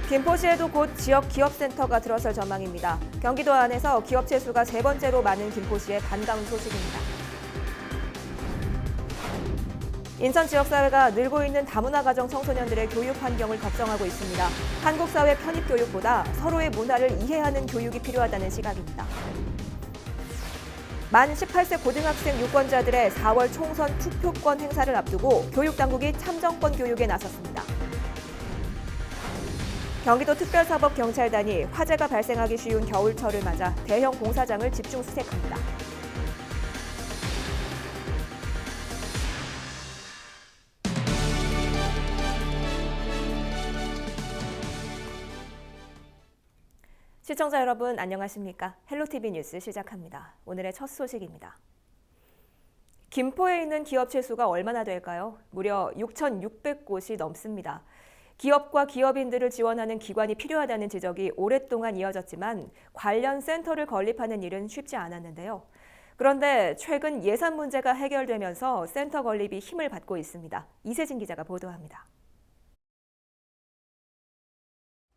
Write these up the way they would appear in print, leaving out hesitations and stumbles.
김포시에도 곧 지역 기업센터가 들어설 전망입니다. 경기도 안에서 기업체 수가 세 번째로 많은 김포시의 반가운 소식입니다. 인천 지역사회가 늘고 있는 다문화 가정 청소년들의 교육 환경을 걱정하고 있습니다. 한국 사회 편입 교육보다 서로의 문화를 이해하는 교육이 필요하다는 시각입니다. 만 18세 고등학생 유권자들의 4월 총선 투표권 행사를 앞두고 교육당국이 참정권 교육에 나섰습니다. 경기도 특별사법경찰단이 화재가 발생하기 쉬운 겨울철을 맞아 대형 공사장을 집중 수색합니다. 시청자 여러분 안녕하십니까? 헬로티비 뉴스 시작합니다. 오늘의 첫 소식입니다. 김포에 있는 기업체 수가 얼마나 될까요? 무려 6,600곳이 넘습니다. 기업과 기업인들을 지원하는 기관이 필요하다는 지적이 오랫동안 이어졌지만 관련 센터를 건립하는 일은 쉽지 않았는데요. 그런데 최근 예산 문제가 해결되면서 센터 건립이 힘을 받고 있습니다. 이세진 기자가 보도합니다.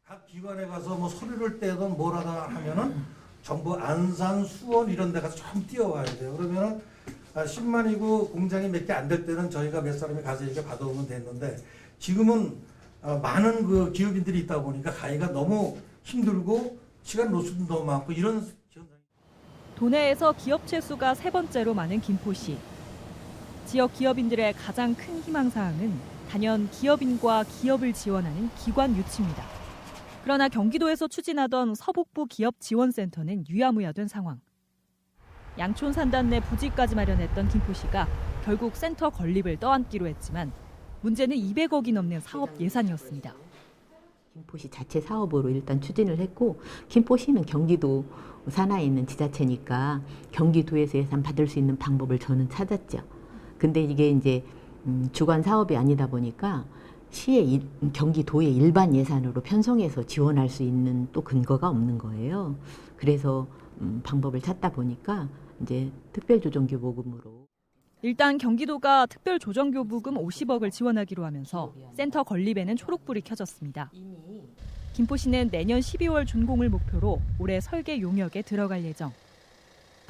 각 기관에 가서 뭐 서류를 떼든 뭐라다 하면은 전부 안산, 수원 이런 데 가서 좀 뛰어와야 돼요. 그러면은 10만이고 공장이 몇 개 안 될 때는 저희가 몇 사람이 가서 이렇게 받아오면 됐는데 지금은 많은 그 기업인들이 있다 보니까 가기가 너무 힘들고 시간 노출도 너무 많고 이런 현상이. 도내에서 기업체 수가 세 번째로 많은 김포시. 지역 기업인들의 가장 큰 희망사항은 단연 기업인과 기업을 지원하는 기관 유치입니다. 그러나 경기도에서 추진하던 서북부 기업지원센터는 유야무야된 상황. 양촌 산단 내 부지까지 마련했던 김포시가 결국 센터 건립을 떠안기로 했지만 문제는 200억이 넘는 사업 예산이었습니다. 김포시 자체 사업으로 일단 추진을 했고 김포시는 경기도 산하에 있는 지자체니까 경기도에서 예산 받을 수 있는 방법을 저는 찾았죠. 근데 이게 이제 주관 사업이 아니다 보니까 시의 경기도의 일반 예산으로 편성해서 지원할 수 있는 또 근거가 없는 거예요. 그래서 방법을 찾다 보니까 이제 특별조정교부금으로. 일단 경기도가 특별조정교부금 50억을 지원하기로 하면서 센터 건립에는 초록불이 켜졌습니다. 김포시는 내년 12월 준공을 목표로 올해 설계 용역에 들어갈 예정.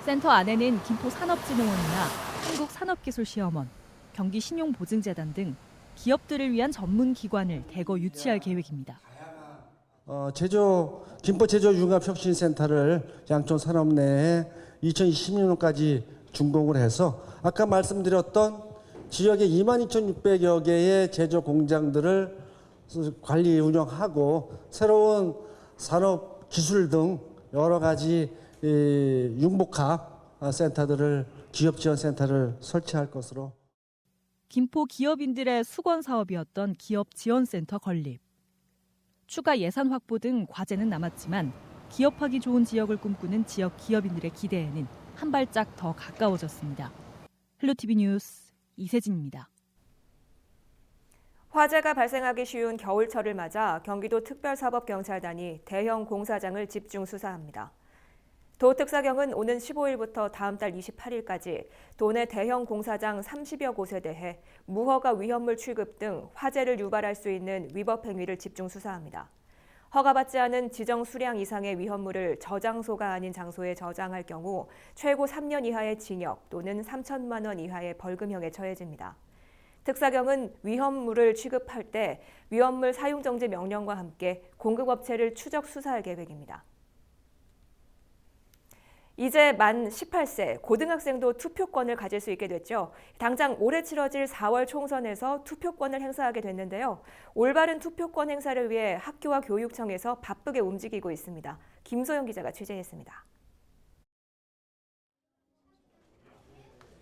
센터 안에는 김포산업진흥원이나 한국산업기술시험원, 경기신용보증재단 등 기업들을 위한 전문 기관을 대거 유치할 계획입니다. 김포 제조융합혁신센터를 양촌 산업 내에 2026년까지 준공을 해서 아까 말씀드렸던 지역의 22,600여 개의 제조 공장들을 관리 운영하고 새로운 산업 기술 등 여러 가지 융복합 센터들을 기업 지원 센터를 설치할 것으로. 김포 기업인들의 수건 사업이었던 기업지원센터 건립. 추가 예산 확보 등 과제는 남았지만 기업하기 좋은 지역을 꿈꾸는 지역 기업인들의 기대에는 한 발짝 더 가까워졌습니다. 헬로티비 뉴스 이세진입니다. 화재가 발생하기 쉬운 겨울철을 맞아 경기도 특별사법경찰단이 대형 공사장을 집중 수사합니다. 도특사경은 오는 15일부터 다음 달 28일까지 도내 대형 공사장 30여 곳에 대해 무허가 위험물 취급 등 화재를 유발할 수 있는 위법 행위를 집중 수사합니다. 허가받지 않은 지정 수량 이상의 위험물을 저장소가 아닌 장소에 저장할 경우 최고 3년 이하의 징역 또는 3천만 원 이하의 벌금형에 처해집니다. 특사경은 위험물을 취급할 때 위험물 사용정지 명령과 함께 공급업체를 추적 수사할 계획입니다. 이제 만 18세 고등학생도 투표권을 가질 수 있게 됐죠. 당장 올해 치러질 4월 총선에서 투표권을 행사하게 됐는데요. 올바른 투표권 행사를 위해 학교와 교육청에서 바쁘게 움직이고 있습니다. 김소영 기자가 취재했습니다.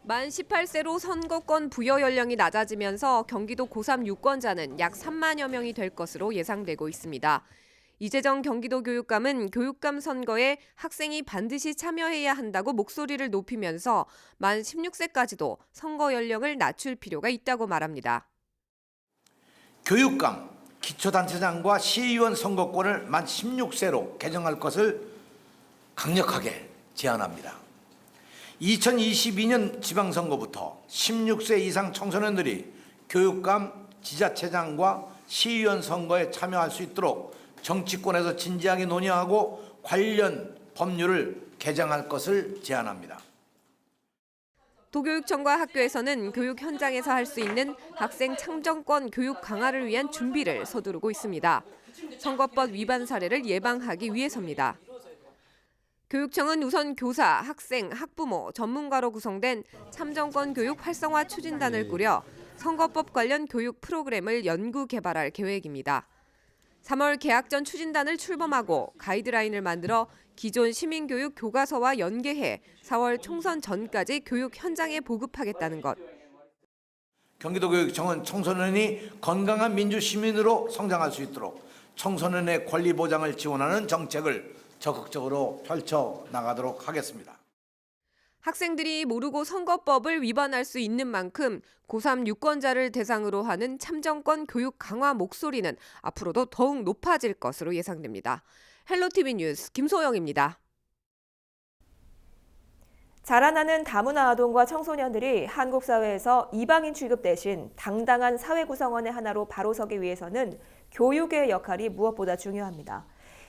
만 18세로 선거권 부여 연령이 낮아지면서 경기도 고3 유권자는 약 3만여 명이 될 것으로 예상되고 있습니다. 이재정 경기도 교육감은 교육감 선거에 학생이 반드시 참여해야 한다고 목소리를 높이면서 만 16세까지도 선거 연령을 낮출 필요가 있다고 말합니다. 교육감, 기초단체장과 시의원 선거권을 만 16세로 개정할 것을 강력하게 제안합니다. 2022년 지방선거부터 16세 이상 청소년들이 교육감, 지자체장과 시의원 선거에 참여할 수 있도록 정치권에서 진지하게 논의하고 관련 법률을 개정할 것을 제안합니다. 도교육청과 학교에서는 교육 현장에서 할 수 있는 학생 참정권 교육 강화를 위한 준비를 서두르고 있습니다. 선거법 위반 사례를 예방하기 위해서입니다. 교육청은 우선 교사, 학생, 학부모, 전문가로 구성된 참정권 교육 활성화 추진단을 꾸려 선거법 관련 교육 프로그램을 연구 개발할 계획입니다. 3월 개학 전 추진단을 출범하고 가이드라인을 만들어 기존 시민교육 교과서와 연계해 4월 총선 전까지 교육 현장에 보급하겠다는 것. 경기도교육청은 청소년이 건강한 민주시민으로 성장할 수 있도록 청소년의 권리 보장을 지원하는 정책을 적극적으로 펼쳐나가도록 하겠습니다. 학생들이 모르고 선거법을 위반할 수 있는 만큼 고3 유권자를 대상으로 하는 참정권 교육 강화 목소리는 앞으로도 더욱 높아질 것으로 예상됩니다. 헬로티비 뉴스 김소영입니다. 자라나는 다문화 아동과 청소년들이 한국 사회에서 이방인 취급 대신 당당한 사회 구성원의 하나로 바로 서기 위해서는 교육의 역할이 무엇보다 중요합니다.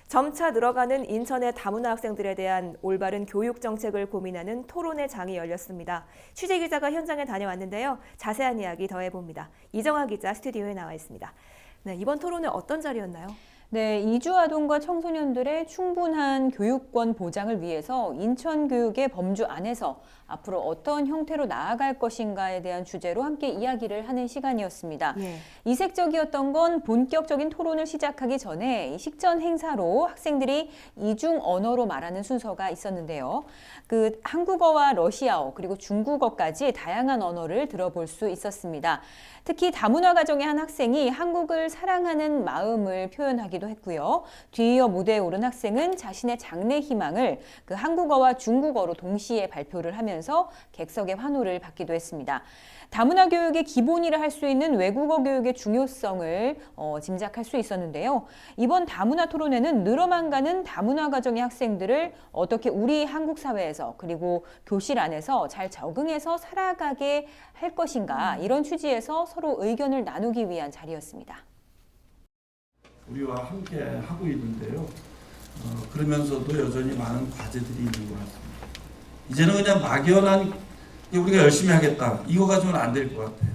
점차 늘어가는 인천의 다문화 학생들에 대한 올바른 교육 정책을 고민하는 토론회 장이 열렸습니다. 취재기자가 현장에 다녀왔는데요. 자세한 이야기 더해봅니다. 이정아 기자 스튜디오에 나와 있습니다. 네, 이번 토론회 어떤 자리였나요? 네, 이주 아동과 청소년들의 충분한 교육권 보장을 위해서 인천교육의 범주 안에서 앞으로 어떤 형태로 나아갈 것인가에 대한 주제로 함께 이야기를 하는 시간이었습니다. 예. 이색적이었던 건 본격적인 토론을 시작하기 전에 식전 행사로 학생들이 이중 언어로 말하는 순서가 있었는데요. 그 한국어와 러시아어 그리고 중국어까지 다양한 언어를 들어볼 수 있었습니다. 특히 다문화 가정의 한 학생이 한국을 사랑하는 마음을 표현하기도 했고요. 뒤이어 무대에 오른 학생은 자신의 장래 희망을 그 한국어와 중국어로 동시에 발표를 하면서 객석의 환호를 받기도 했습니다. 다문화 교육의 기본이라 할 수 있는 외국어 교육의 중요성을 짐작할 수 있었는데요. 이번 다문화 토론회는 늘어만 가는 다문화 가정의 학생들을 어떻게 우리 한국 사회에서 그리고 교실 안에서 잘 적응해서 살아가게 할 것인가 이런 취지에서 서로 의견을 나누기 위한 자리였습니다. 우리와 함께 하고 있는데요. 그러면서도 여전히 많은 과제들이 있는 것 같습니다. 이제는 그냥 막연한 우리가 열심히 하겠다 이거 가지고는 안 될 것 같아요.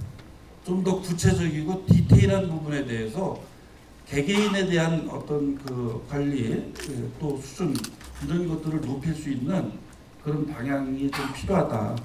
좀 더 구체적이고 디테일한 부분에 대해서 개개인에 대한 어떤 그 관리 또 수준 이런 것들을 높일 수 있는 그런 방향이 좀 필요하다.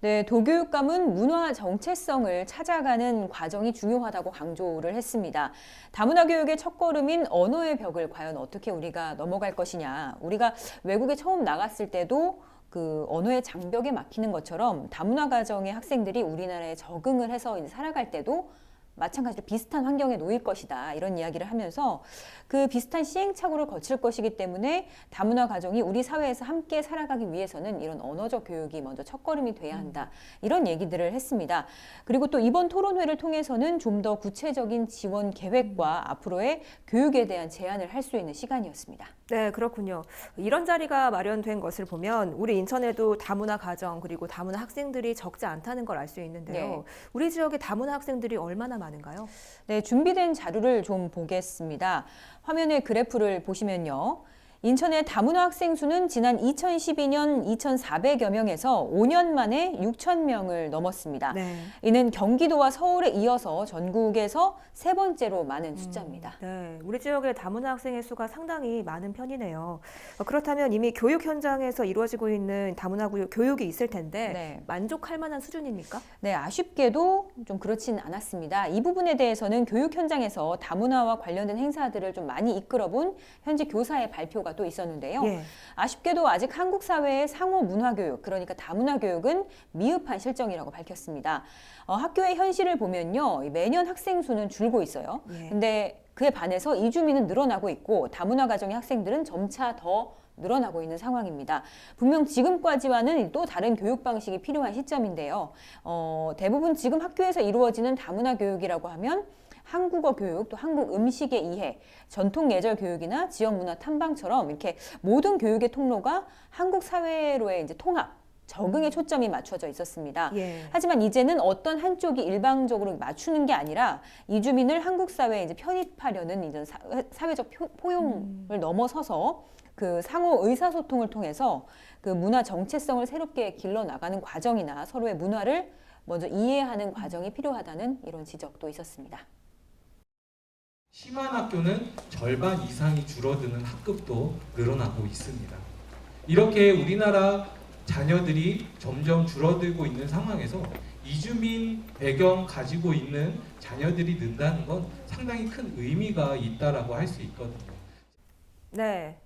네, 도교육감은 문화 정체성을 찾아가는 과정이 중요하다고 강조를 했습니다. 다문화 교육의 첫걸음인 언어의 벽을 과연 어떻게 우리가 넘어갈 것이냐. 우리가 외국에 처음 나갔을 때도 그 언어의 장벽에 막히는 것처럼 다문화 가정의 학생들이 우리나라에 적응을 해서 이제 살아갈 때도 마찬가지로 비슷한 환경에 놓일 것이다 이런 이야기를 하면서 그 비슷한 시행착오를 거칠 것이기 때문에 다문화 가정이 우리 사회에서 함께 살아가기 위해서는 이런 언어적 교육이 먼저 첫걸음이 돼야 한다 이런 얘기들을 했습니다. 그리고 또 이번 토론회를 통해서는 좀 더 구체적인 지원 계획과 앞으로의 교육에 대한 제안을 할 수 있는 시간이었습니다. 네, 그렇군요. 이런 자리가 마련된 것을 보면 우리 인천에도 다문화 가정 그리고 다문화 학생들이 적지 않다는 걸 알 수 있는데요. 네. 우리 지역의 다문화 학생들이 얼마나 많은가요? 네, 준비된 자료를 좀 보겠습니다. 화면의 그래프를 보시면요. 인천의 다문화 학생 수는 지난 2012년 2,400여 명에서 5년 만에 6,000명을 넘었습니다. 네. 이는 경기도와 서울에 이어서 전국에서 세 번째로 많은 숫자입니다. 네, 우리 지역의 다문화 학생의 수가 상당히 많은 편이네요. 그렇다면 이미 교육 현장에서 이루어지고 있는 다문화 교육이 있을 텐데 네. 만족할 만한 수준입니까? 네, 아쉽게도 좀 그렇진 않았습니다. 이 부분에 대해서는 교육 현장에서 다문화와 관련된 행사들을 좀 많이 이끌어본 현재 교사의 발표가 또 있었는데요. 예. 아쉽게도 아직 한국 사회의 상호 문화 교육, 그러니까 다문화 교육은 미흡한 실정이라고 밝혔습니다. 학교의 현실을 보면요, 매년 학생 수는 줄고 있어요. 예. 근데 그에 반해서 이주민은 늘어나고 있고 다문화 가정의 학생들은 점차 더 늘어나고 있는 상황입니다. 분명 지금까지와는 또 다른 교육 방식이 필요한 시점인데요. 대부분 지금 학교에서 이루어지는 다문화 교육이라고 하면 한국어 교육, 또 한국 음식의 이해, 전통 예절 교육이나 지역 문화 탐방처럼 이렇게 모든 교육의 통로가 한국 사회로의 이제 통합, 적응에 초점이 맞춰져 있었습니다. 예. 하지만 이제는 어떤 한쪽이 일방적으로 맞추는 게 아니라 이주민을 한국 사회에 이제 편입하려는 이제 사회적 포용을 넘어서서 그 상호 의사소통을 통해서 그 문화 정체성을 새롭게 길러 나가는 과정이나 서로의 문화를 먼저 이해하는 과정이 필요하다는 이런 지적도 있었습니다. 심한 학교는 절반 이상이 줄어드는 학급도 늘어나고 있습니다. 이렇게 우리나라 자녀들이 점점 줄어들고 있는 상황에서 이주민 배경 가지고 있는 자녀들이 는다는 건 상당히 큰 의미가 있다라고 할 수 있거든요. 네.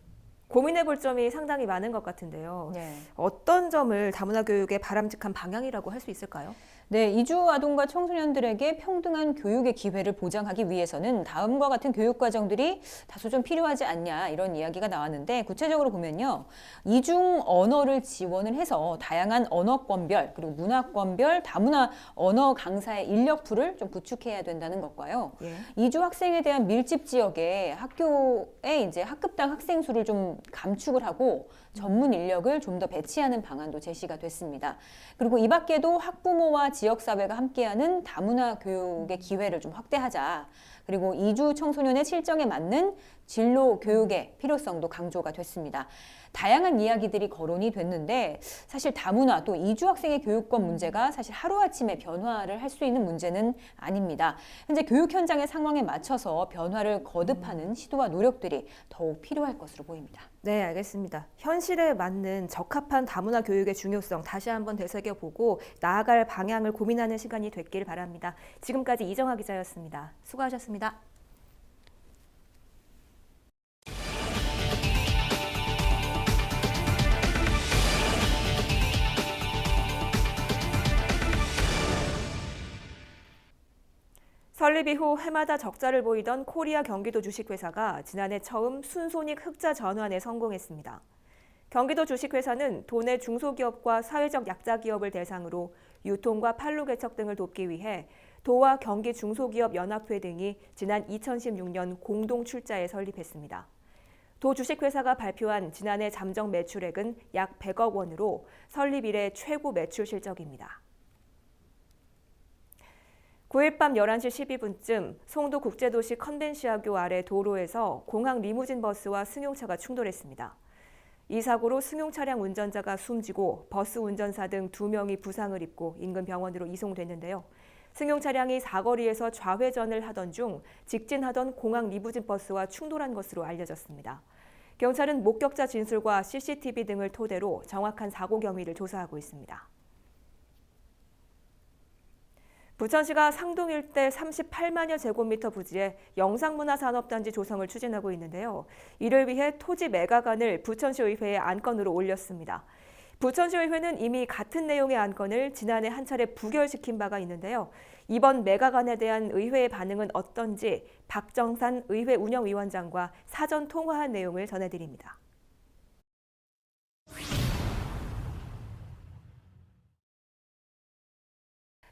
고민해 볼 점이 상당히 많은 것 같은데요. 네. 어떤 점을 다문화 교육의 바람직한 방향이라고 할 수 있을까요? 네, 이주 아동과 청소년들에게 평등한 교육의 기회를 보장하기 위해서는 다음과 같은 교육 과정들이 다소 좀 필요하지 않냐 이런 이야기가 나왔는데 구체적으로 보면요. 이중 언어를 지원을 해서 다양한 언어권별 그리고 문화권별 다문화 언어 강사의 인력풀을 좀 구축해야 된다는 것과요. 예. 이주 학생에 대한 밀집 지역에 학교에 이제 학급당 학생 수를 좀 감축을 하고 전문 인력을 좀 더 배치하는 방안도 제시가 됐습니다. 그리고 이 밖에도 학부모와 지역사회가 함께하는 다문화 교육의 기회를 좀 확대하자. 그리고 이주 청소년의 실정에 맞는 진로 교육의 필요성도 강조가 됐습니다. 다양한 이야기들이 거론이 됐는데 사실 다문화 또 이주 학생의 교육권 문제가 사실 하루아침에 변화를 할 수 있는 문제는 아닙니다. 현재 교육 현장의 상황에 맞춰서 변화를 거듭하는 시도와 노력들이 더욱 필요할 것으로 보입니다. 네, 알겠습니다. 현실에 맞는 적합한 다문화 교육의 중요성 다시 한번 되새겨보고 나아갈 방향을 고민하는 시간이 됐길 바랍니다. 지금까지 이정아 기자였습니다. 수고하셨습니다. 설립 이후 해마다 적자를 보이던 코리아 경기도 주식회사가 지난해 처음 순손익 흑자 전환에 성공했습니다. 경기도 주식회사는 도내 중소기업과 사회적 약자 기업을 대상으로 유통과 판로 개척 등을 돕기 위해 도와 경기 중소기업 연합회 등이 지난 2016년 공동 출자에 설립했습니다. 도 주식회사가 발표한 지난해 잠정 매출액은 약 100억 원으로 설립 이래 최고 매출 실적입니다. 9일 밤 11시 12분쯤 송도 국제도시 컨벤시아교 아래 도로에서 공항 리무진 버스와 승용차가 충돌했습니다. 이 사고로 승용 차량 운전자가 숨지고 버스 운전사 등 2명이 부상을 입고 인근 병원으로 이송됐는데요. 승용 차량이 사거리에서 좌회전을 하던 중 직진하던 공항 리무진 버스와 충돌한 것으로 알려졌습니다. 경찰은 목격자 진술과 CCTV 등을 토대로 정확한 사고 경위를 조사하고 있습니다. 부천시가 상동 일대 38만여 제곱미터 부지에 영상문화산업단지 조성을 추진하고 있는데요. 이를 위해 토지 매각안을 부천시의회에 안건으로 올렸습니다. 부천시의회는 이미 같은 내용의 안건을 지난해 한 차례 부결시킨 바가 있는데요. 이번 매각안에 대한 의회의 반응은 어떤지 박정산 의회 운영위원장과 사전 통화한 내용을 전해드립니다.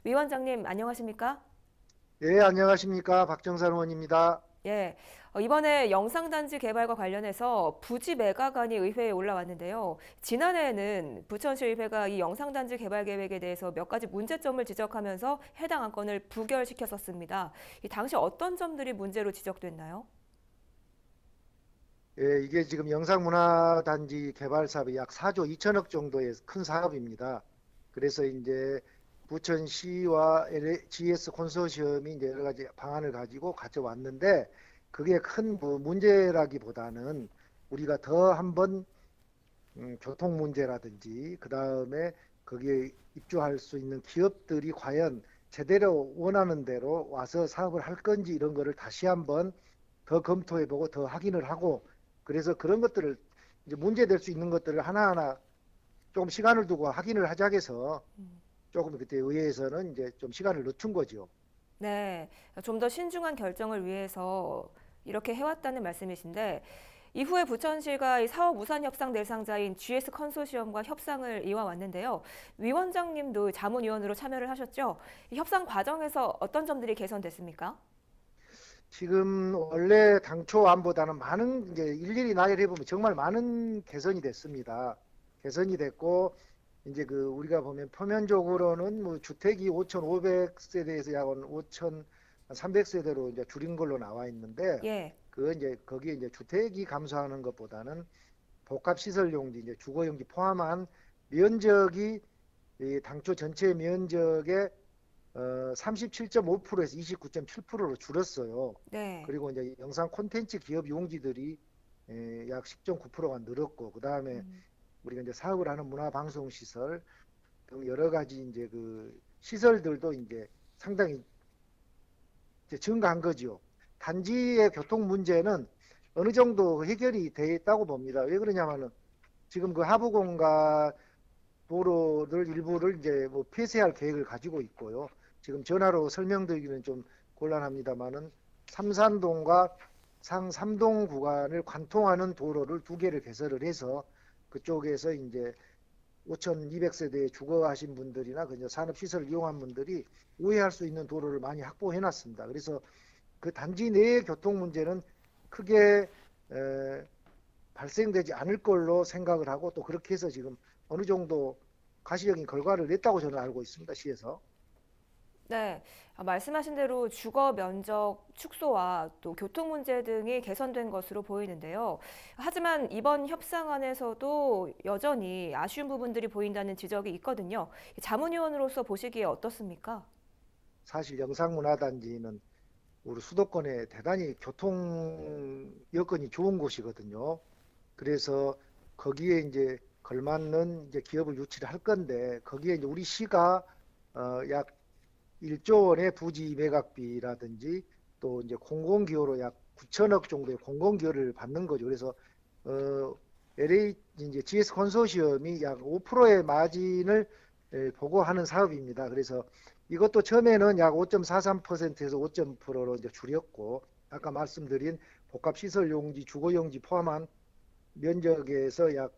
위원장님 안녕하십니까? 네, 안녕하십니까. 박정산 의원입니다. 예, 이번에 영상단지 개발과 관련해서 부지 매각안이 의회에 올라왔는데요. 지난해에는 부천시의회가 이 영상단지 개발 계획에 대해서 몇 가지 문제점을 지적하면서 해당 안건을 부결시켰었습니다. 이 당시 어떤 점들이 문제로 지적됐나요? 예, 이게 지금 영상문화단지 개발 사업이 약 4조 2천억 정도의 큰 사업입니다. 그래서 이제 부천시와 GS 콘소시엄이 이제 여러 가지 방안을 가지고 가져왔는데 그게 큰 문제라기보다는 우리가 더 한번 교통 문제라든지 그 다음에 거기에 입주할 수 있는 기업들이 과연 제대로 원하는 대로 와서 사업을 할 건지 이런 거를 다시 한번 더 검토해보고 더 확인을 하고 그래서 그런 것들을 이제 문제될 수 있는 것들을 하나하나 조금 시간을 두고 확인을 하자 해서 조금 그때 의회에서는 이제 좀 시간을 늦춘 거죠. 네, 좀 더 신중한 결정을 위해서 이렇게 해왔다는 말씀이신데 이후에 부천시가 이 사업 우선 협상 대상자인 GS 컨소시엄과 협상을 이어왔는데요. 위원장님도 자문위원으로 참여를 하셨죠? 이 협상 과정에서 어떤 점들이 개선됐습니까? 지금 원래 당초 안보다는 많은 이제 일일이 나열해 보면 정말 많은 개선이 됐습니다. 개선이 됐고 이제 그 우리가 보면 표면적으로는 뭐 주택이 5,500세대에서 약 5,300세대로 이제 줄인 걸로 나와 있는데 예. 그 이제 거기에 이제 주택이 감소하는 것보다는 복합 시설 용지, 이제 주거 용지 포함한 면적이 이 당초 전체 면적의 37.5%에서 29.7%로 줄었어요. 네. 그리고 이제 영상 콘텐츠 기업 용지들이 약 10.9%가 늘었고, 그 다음에 우리가 이제 사업을 하는 문화 방송 시설 등 여러 가지 이제 그 시설들도 이제 상당히 이제 증가한 거죠. 단지의 교통 문제는 어느 정도 해결이 돼 있다고 봅니다. 왜 그러냐면은 지금 그 하부공간 도로들 일부를 이제 뭐 폐쇄할 계획을 가지고 있고요. 지금 전화로 설명드리기는 좀 곤란합니다만은 삼산동과 상삼동 구간을 관통하는 도로를 2개를 개설을 해서 그쪽에서 이제 5,200세대에 주거하신 분들이나 그 산업시설을 이용한 분들이 우회할 수 있는 도로를 많이 확보해 놨습니다. 그래서 그 단지 내의 교통 문제는 크게 발생되지 않을 걸로 생각을 하고, 또 그렇게 해서 지금 어느 정도 가시적인 결과를 냈다고 저는 알고 있습니다. 시에서. 네, 말씀하신 대로 주거 면적 축소와 또 교통 문제 등이 개선된 것으로 보이는데요. 하지만 이번 협상안에서도 여전히 아쉬운 부분들이 보인다는 지적이 있거든요. 자문위원으로서 보시기에 어떻습니까? 사실 영상문화단지는 우리 수도권에 대단히 교통 여건이 좋은 곳이거든요. 그래서 거기에 이제 걸맞는 이제 기업을 유치를 할 건데, 거기에 이제 우리 시가 약 1조 원의 부지 매각비라든지 또 이제 공공기여로 약 9천억 정도의 공공기여를 받는 거죠. 그래서 LA 이제 GS 컨소시엄이 약 5%의 마진을 보고하는 사업입니다. 그래서 이것도 처음에는 약 5.43%에서 5.0%로 이제 줄였고, 아까 말씀드린 복합시설 용지, 주거 용지 포함한 면적에서 약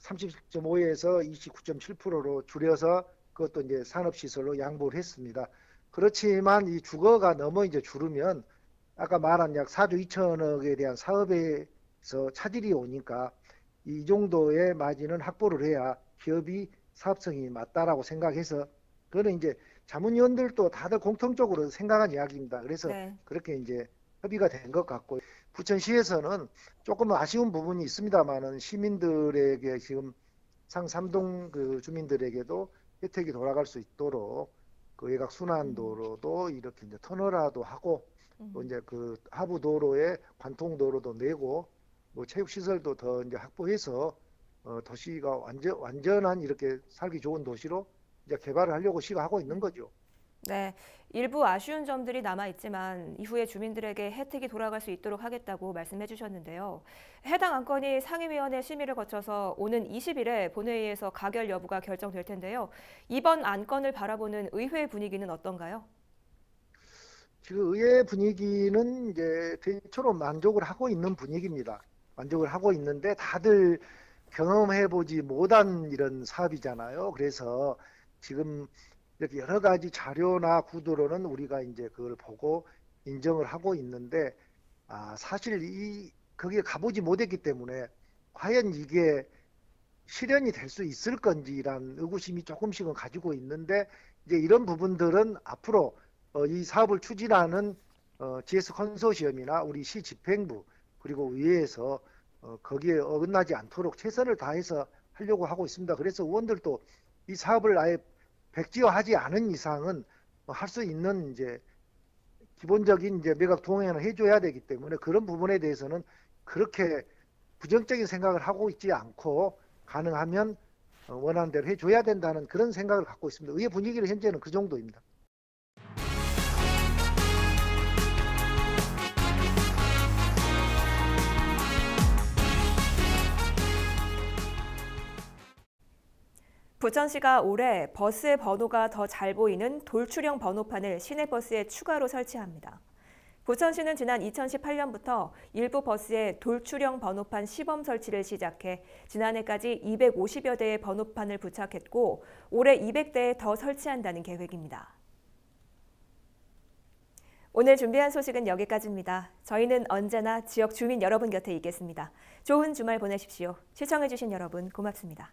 30.5에서 29.7%로 줄여서 그것도 이제 산업시설로 양보를 했습니다. 그렇지만 이 주거가 너무 이제 줄으면 아까 말한 약 4조 2천억에 대한 사업에서 차질이 오니까 이 정도의 마진은 확보를 해야 기업이 사업성이 맞다라고 생각해서, 그거는 이제 자문위원들도 다들 공통적으로 생각한 이야기입니다. 그래서 네. 그렇게 이제 협의가 된 것 같고, 부천시에서는 조금 아쉬운 부분이 있습니다만은 시민들에게 지금 상삼동 그 주민들에게도 혜택이 돌아갈 수 있도록 그 외곽 순환도로도 이렇게 이제 터널화도 하고, 또 이제 그 하부 도로에 관통 도로도 내고 뭐 체육 시설도 더 이제 확보해서 도시가 완전한 이렇게 살기 좋은 도시로 이제 개발을 하려고 시가 하고 있는 거죠. 네, 일부 아쉬운 점들이 남아 있지만 이후에 주민들에게 혜택이 돌아갈 수 있도록 하겠다고 말씀해 주셨는데요. 해당 안건이 상임위원회 심의를 거쳐서 오는 20일에 본회의에서 가결 여부가 결정될 텐데요. 이번 안건을 바라보는 의회 분위기는 어떤가요? 지금 의회 분위기는 이제 대체로 만족을 하고 있는 분위기입니다. 만족을 하고 있는데 다들 경험해보지 못한 이런 사업이잖아요. 그래서 지금 이렇게 여러 가지 자료나 구도로는 우리가 이제 그걸 보고 인정을 하고 있는데, 사실 거기에 가보지 못했기 때문에 과연 이게 실현이 될 수 있을 건지란 의구심이 조금씩은 가지고 있는데, 이제 이런 부분들은 앞으로 이 사업을 추진하는 GS 컨소시엄이나 우리 시 집행부 그리고 의회에서 거기에 어긋나지 않도록 최선을 다해서 하려고 하고 있습니다. 그래서 의원들도 이 사업을 아예 백지화하지 않은 이상은 할 수 있는 이제 기본적인 이제 매각 동행을 해줘야 되기 때문에 그런 부분에 대해서는 그렇게 부정적인 생각을 하고 있지 않고 가능하면 원하는 대로 해줘야 된다는 그런 생각을 갖고 있습니다. 의회 분위기는 현재는 그 정도입니다. 부천시가 올해 버스의 번호가 더 잘 보이는 돌출형 번호판을 시내버스에 추가로 설치합니다. 부천시는 지난 2018년부터 일부 버스에 돌출형 번호판 시범 설치를 시작해 지난해까지 250여 대의 번호판을 부착했고 올해 200대에 더 설치한다는 계획입니다. 오늘 준비한 소식은 여기까지입니다. 저희는 언제나 지역 주민 여러분 곁에 있겠습니다. 좋은 주말 보내십시오. 시청해주신 여러분 고맙습니다.